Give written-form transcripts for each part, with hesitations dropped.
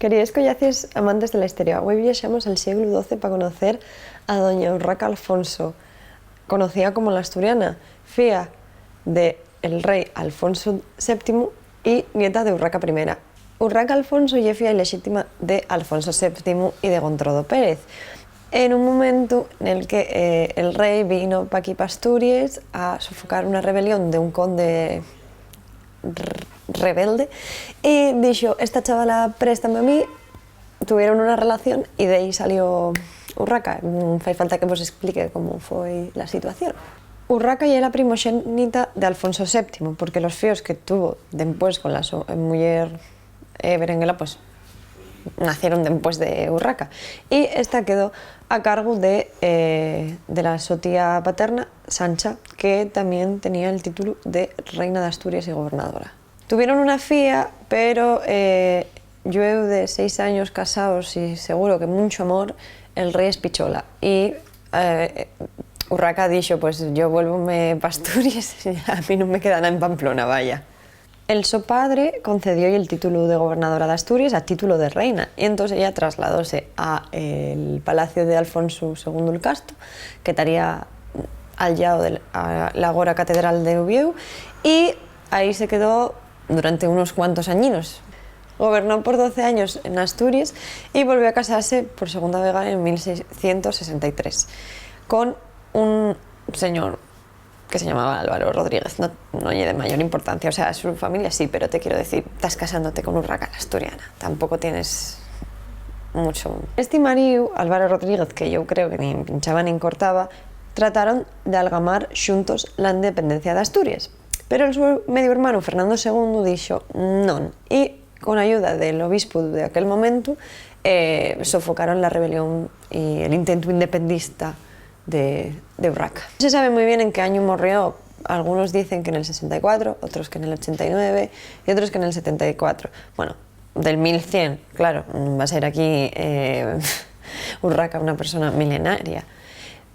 Queridos collaces amantes de la historia, hoy viajamos al siglo XII para conocer a doña Urraca Alfonso, conocida como la Asturiana, fía del rey Alfonso VII y nieta de Urraca I. Urraca Alfonso y fía ilegítima de Alfonso VII y de Gontrodo Pérez, en un momento en el que el rey vino para aquí, para Asturias, a sofocar una rebelión de un conde rebelde y dijo: esta chavala préstame a mí. Tuvieron una relación y de ahí salió Urraca. Non fai falta que vos explique como foi la situación. Urraca ya era primogénita de Alfonso VII, porque los fíos que tuvo después con la mujer Berenguela pues nacieron después de Urraca, y esta quedó a cargo de la su tía paterna, Sancha, que también tenía el título de reina de Asturias y gobernadora. Tuvieron una fía, pero llueve de 6 años casados y seguro que mucho amor, el rey espichola. Y Urraca dijo: pues yo vuelvo-me pa Asturias, a mí no me queda nada en Pamplona, vaya. El su padre concedió el título de gobernadora de Asturias a título de reina, y entonces ella trasladóse al palacio de Alfonso II el Casto, que estaría al lado de la agora catedral de Ubieu, y ahí se quedó durante unos cuantos añinos. Gobernó por 12 años en Asturias y volvió a casarse por segunda vez en 1663 con un señor que se llamaba Álvaro Rodríguez. No es de mayor importancia, o sea, su familia sí, pero te quiero decir, estás casándote con Urraca la Asturiana, tampoco tienes mucho. Este marido, Álvaro Rodríguez, que yo creo que ni pinchaba ni cortaba, trataron de algamar juntos la independencia de Asturias, pero el su medio hermano Fernando II dijo non, y con ayuda del obispo de aquel momento sofocaron la rebelión y el intento independista de Urraca. No se sabe muy bien en qué año murió. Algunos dicen que en el 64, otros que en el 89 y otros que en el 74. Bueno, del 1100, claro, va a ser aquí Urraca una persona milenaria.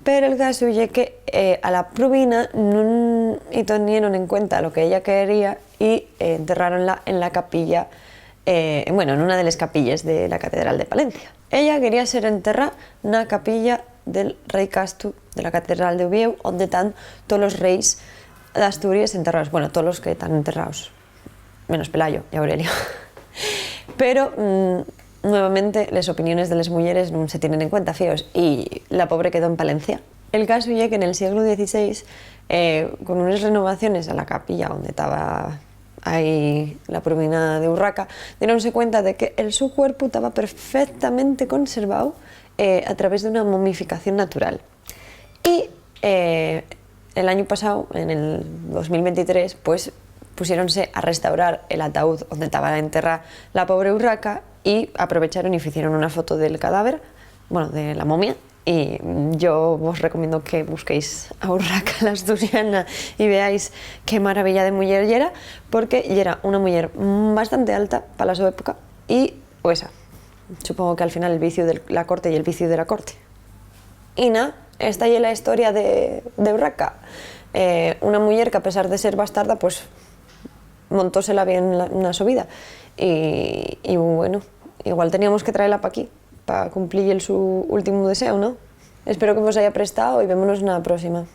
Pero el caso es que a la provina no tenieron en cuenta lo que ella quería y enterraronla en la capilla, bueno, en una de las capillas de la catedral de Palencia. Ella quería ser enterrada en la capilla del rey Castu de la catedral de Ubieu, donde están todos los reyes de Asturias enterrados, bueno, todos los que están enterrados, menos Pelayo y Aurelio. Pero nuevamente las opiniones de las mujeres no se tienen en cuenta, fíos, y la pobre quedó en Palencia. El caso es que en el siglo XVI, con unas renovaciones a la capilla donde estaba ahí la provina de Urraca, dieronse cuenta de que su cuerpo estaba perfectamente conservado a través de una momificación natural. Y el año pasado, en el 2023, pues pusiéronse a restaurar el ataúd donde estaba enterrada la pobre Urraca, y aprovecharon y hicieron una foto del cadáver, bueno, de la momia, y yo os recomiendo que busquéis a Urraca la Asturiana y veáis qué maravilla de mujer era, porque era una mujer bastante alta para su época y obesa. Supongo que al final el vicio de la corte y el vicio de la corte. Y nada, esta es la historia de Urraca. Una mujer que, a pesar de ser bastarda, pues montósela bien en su vida. Y bueno, igual teníamos que traerla para aquí, para cumplir su último deseo, ¿no? Espero que os haya prestado y vémonos en la próxima.